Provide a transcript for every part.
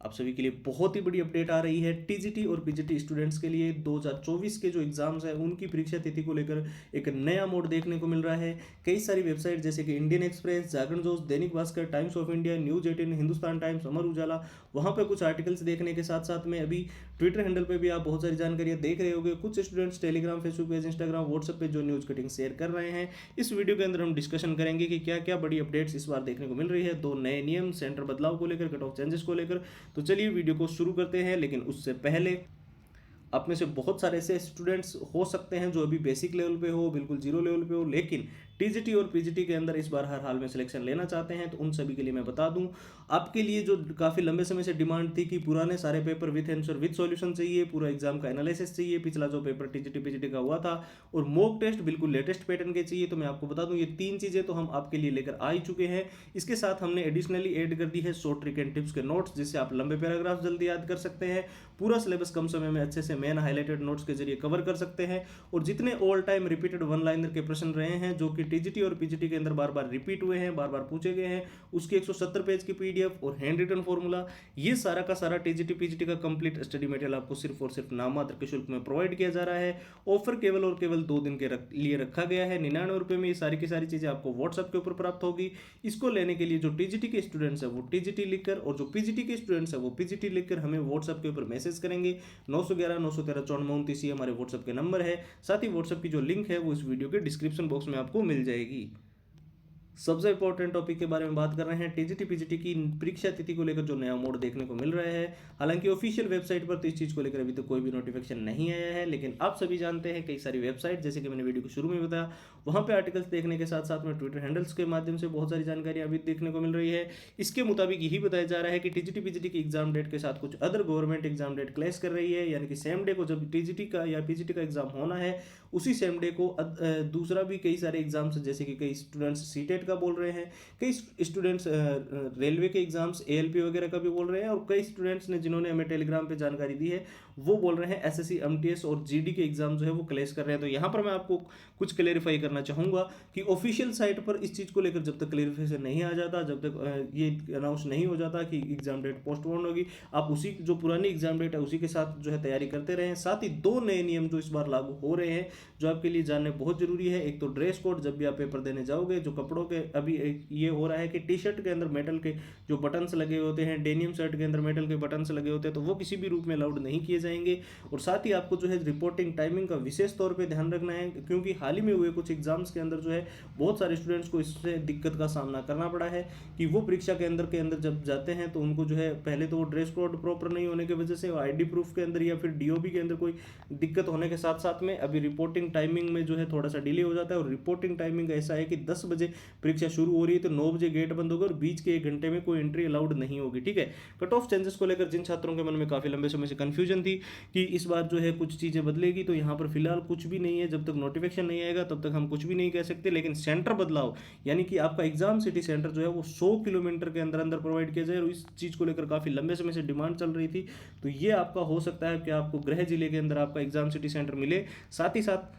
आप सभी के लिए बहुत ही बड़ी अपडेट आ रही है। टीजीटी और पीजीटी स्टूडेंट्स के लिए 2024 के जो एग्जाम्स हैं उनकी परीक्षा तिथि को लेकर एक नया मोड देखने को मिल रहा है। कई सारी वेबसाइट जैसे कि Indian express, Jagran Josh, Dainik Bhaskar, Times of India, News 18, Hindustan Times, Amar Ujala, वहाँ पर कुछ आर्टिकल्स देखने के साथ साथ में अभी ट्विटर हैंडल पर भी आप बहुत सारी जानकारियाँ देख रहे होंगे। कुछ students Telegram, Facebook page, Instagram, WhatsApp पे जो न्यूज़ कटिंग शेयर कर रहे हैं। इस वीडियो के अंदर हम डिस्कशन करेंगे कि क्या क्या बड़ी अपडेट्स इस बार देखने को मिल रही है, 2 नए नियम, सेंटर बदलाव को लेकर, कट ऑफ चेंजेस को लेकर। तो चलिए वीडियो को शुरू करते हैं, लेकिन उससे पहले आप में से बहुत सारे ऐसे स्टूडेंट्स हो सकते हैं जो अभी बेसिक लेवल पे हो, बिल्कुल जीरो लेवल पे हो, लेकिन टीजीटी और पीजीटी के अंदर इस बार हर हाल में सिलेक्शन लेना चाहते हैं। तो उन सभी के लिए मैं बता दूं, आपके लिए जो काफ़ी लंबे समय से डिमांड थी कि पुराने सारे paper with answer with solution चाहिए, पूरा एग्जाम का एनालिसिस चाहिए, पिछला जो पेपर टीजीटी पीजीटी का हुआ था, और मॉक टेस्ट बिल्कुल लेटेस्ट पैटर्न के चाहिए। तो मैं आपको बता दूं, ये 3 चीज़ें तो हम आपके लिए लेकर आ ही चुके हैं। इसके साथ हमने एडिशनली ऐड कर दी है शॉर्ट ट्रिक एंड टिप्स के नोट्स, जिससे आप लंबे पैराग्राफ जल्दी याद कर सकते हैं, पूरा सिलेबस कम समय में अच्छे से मेन हाईलाइटेड नोट्स के जरिए कवर कर सकते हैं। और जितने all time repeated one liner के प्रश्न रहे हैं जो कि टीजीटी और पीजीटी के अंदर बार बार रिपीट हुए हैं, बार बार पूछे गए हैं, उसकी 170 पेज की पीडीएफ और हैंड रिटन फॉर्मूला, ये सारा का सारा टीजीटी पीजीटी का कंप्लीट स्टडी मटेरियल आपको सिर्फ और सिर्फ नाम मात्र के शुल्क में प्रोवाइड किया जा रहा है। ऑफर केवल और केवल 2 दिन के लिए रखा गया है। 99 रुपये में ये सारी की सारी चीज़ें आपको व्हाट्सएप के ऊपर प्राप्त होगी। इसको लेने के लिए जो टीजीटी के स्टूडेंट्स है वो टीजीटी लिखकर, और जो पीजीटी के स्टूडेंट्स है वो पीजीटी लिखकर हमें व्हाट्सएप के ऊपर मैसेज करेंगे। 911 913 9429 हमारे व्हाट्सएप के नंबर है। साथ ही व्हाट्सएप की जो लिंक है वो इस वीडियो के डिस्क्रिप्शन बॉक्स में आपको मिल जाएगी। सबसे इंपॉर्टेंट टॉपिक के बारे में बात कर रहे हैं, टीजीटी पीजीटी की परीक्षा तिथि को लेकर जो नया मोड देखने को मिल रहा है। हालांकि ऑफिशियल वेबसाइट पर तो इस चीज़ को लेकर अभी तक कोई भी नोटिफिकेशन नहीं आया है, लेकिन आप सभी जानते हैं कई सारी वेबसाइट, जैसे कि मैंने वीडियो को शुरू में बताया, वहाँ पर आर्टिकल्स देखने के साथ साथ में ट्विटर हैंडल्स के माध्यम से बहुत सारी जानकारी अभी देखने को मिल रही है। इसके मुताबिक यही बताया जा रहा है कि टीजीटी पीजीटी की एग्जाम डेट के साथ कुछ other government exam date clash कर रही है, यानी कि सेम डे को जब टीजीटी का या पीजीटी का एग्जाम होना है, उसी सेम डे को दूसरा भी कई सारे एग्जाम्स, जैसे कि कई स्टूडेंट्स सीटेट का बोल रहे हैं, कई स्टूडेंट्स रेलवे के एग्जाम्स एएलपी वगैरह का भी बोल रहे हैं, और कई स्टूडेंट्स ने जिन्होंने हमें टेलीग्राम पे जानकारी दी है वो बोल रहे हैं एसएससी एमटीएस और जीडी के एग्जाम जो है वो क्लैश कर रहे हैं। तो यहाँ पर मैं आपको कुछ क्लेरिफाई करना चाहूँगा कि ऑफिशियल साइट पर इस चीज़ को लेकर जब तक क्लेरिफिकेशन नहीं आ जाता, जब तक ये अनाउंस नहीं हो जाता कि एग्जाम डेट पोस्टपोन होगी, आप उसी जो पुरानी एग्जाम डेट है उसी के साथ जो है तैयारी करते रहें। साथ ही 2 नए नियम जो इस बार लागू हो रहे हैं जो आपके लिए जानने बहुत जरूरी है। एक तो ड्रेस कोड, जब भी आप पेपर देने जाओगे, जो कपड़ों के अभी ये हो रहा है कि टी शर्ट के अंदर मेटल के जो बटन्स लगे होते हैं, डेनियम शर्ट के अंदर मेटल के बटन्स लगे होते हैं, तो वो किसी भी रूप में अलाउड नहीं किए जाएंगे। और साथ ही आपको जो है रिपोर्टिंग टाइमिंग का विशेष तौर पे ध्यान रखना है, क्योंकि हाल ही में हुए कुछ एग्जाम्स के अंदर जो है बहुत सारे स्टूडेंट्स को इससे दिक्कत का सामना करना पड़ा है कि वो परीक्षा के अंदर जब जाते हैं तो उनको जो है पहले तो वो ड्रेस कोड प्रॉपर नहीं होने की वजह से आईडी प्रूफ के अंदर या फिर डीओबी के अंदर कोई दिक्कत होने के साथ साथ में अभी रिपोर्टिंग टाइमिंग में जो है थोड़ा सा डिले हो जाता है। और रिपोर्टिंग टाइमिंग ऐसा है कि 10 बजे परीक्षा शुरू हो रही है तो 9 बजे गेट बंद होगा और बीच के 1 घंटे में कोई एंट्री अलाउड नहीं होगी। ठीक है। कट ऑफ चेंजेस को लेकर जिन छात्रों के मन में काफी लंबे समय से कंफ्यूजन थी कि इस बार जो है कुछ चीजें बदलेगी, तो यहाँ पर फिलहाल कुछ भी नहीं है। जब तक नोटिफिकेशन नहीं आएगा तब तक हम कुछ भी नहीं कह सकते। लेकिन सेंटर बदलाव, यानी कि आपका एग्जाम सिटी सेंटर जो है वो 100 किलोमीटर के अंदर अंदर प्रोवाइड किया जाए, और इस चीज को लेकर काफी लंबे समय से डिमांड चल रही थी। तो ये आपका हो सकता है कि आपको गृह जिले के अंदर आपका एग्जाम सिटी सेंटर मिले। साथ ही साथ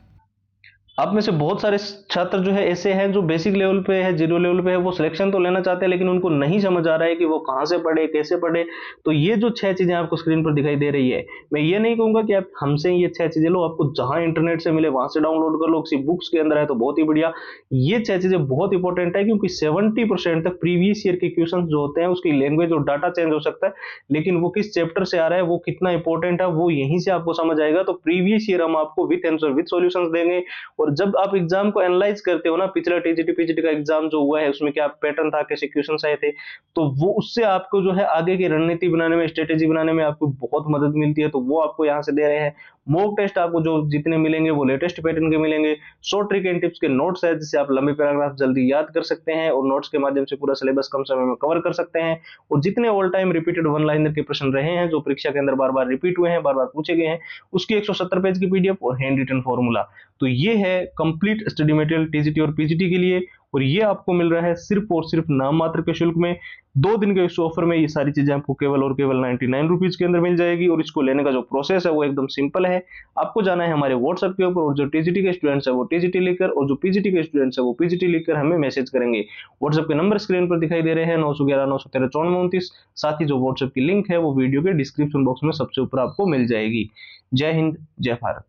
आप में से बहुत सारे छात्र जो है ऐसे हैं जो बेसिक लेवल पे है, जीरो लेवल पे है, वो सिलेक्शन तो लेना चाहते हैं लेकिन उनको नहीं समझ आ रहा है कि वो कहाँ से पढ़े, कैसे पढ़े। तो ये जो 6 चीजें आपको स्क्रीन पर दिखाई दे रही है, मैं ये नहीं कहूंगा कि आप हमसे ये 6 चीजें लो, आपको जहां इंटरनेट से मिले वहां से डाउनलोड कर लो, किसी बुक्स के अंदर है तो बहुत ही बढ़िया। ये 6 चीजें बहुत इंपॉर्टेंट है, क्योंकि 70% तक प्रीवियस ईयर के क्वेश्चन जो होते हैं उसकी लैंग्वेज और डाटा चेंज हो सकता है, लेकिन वो किस चैप्टर से आ रहा है, वो कितना इंपॉर्टेंट है, वो यहीं से आपको समझ आएगा। तो प्रीवियस ईयर हम आपको विथ आंसर विथ सॉल्यूशंस देंगे। और जब आप एग्जाम को एनालाइज करते हो ना, पिछला टीजीटी पीजीटी का एग्जाम जो हुआ है उसमें क्या पैटर्न था, कैसे क्वेश्चंस आए थे, तो वो उससे आपको जो है आगे की रणनीति बनाने में, स्ट्रेटेजी बनाने में आपको बहुत मदद मिलती है। तो वो आपको यहाँ से दे रहे हैं। मॉक टेस्ट आपको जो जितने मिलेंगे वो लेटेस्ट पैटर्न के मिलेंगे। शॉर्ट ट्रिक एंड टिप्स के नोट्स है, जिससे आप लंबे पैराग्राफ जल्दी याद कर सकते हैं और नोट्स के माध्यम से पूरा सिलेबस कम समय में कवर कर सकते हैं। और जितने all time repeated one liner के प्रश्न रहे हैं जो परीक्षा के अंदर बार बार रिपीट हुए हैं, बार बार पूछे गए हैं, उसकी 170 पेज की पीडीएफ और हैंड रिटन फॉर्मूला। तो ये है कंप्लीट स्टडी मटेरियल टीजीटी और पीजीटी के लिए। और ये आपको मिल रहा है सिर्फ और सिर्फ नाम मात्र के शुल्क में। 2 दिन के इस ऑफर में ये सारी चीजें आपको केवल और केवल 99 रुपीज के अंदर मिल जाएगी। और इसको लेने का जो प्रोसेस है वो एकदम सिंपल है। आपको जाना है हमारे व्हाट्सएप के ऊपर, और जो टीजीटी के स्टूडेंट्स है वो टीजीटी लिखकर, और जो पीजीटी के स्टूडेंट्स है वो पीजीटी लिखकर हमें मैसेज करेंगे। व्हाट्सएप के नंबर स्क्रीन पर दिखाई दे रहे हैं 911 913 9429। साथ ही जो व्हाट्सएप की लिंक है वो वीडियो के डिस्क्रिप्शन बॉक्स में सबसे ऊपर आपको मिल जाएगी। जय हिंद, जय भारत।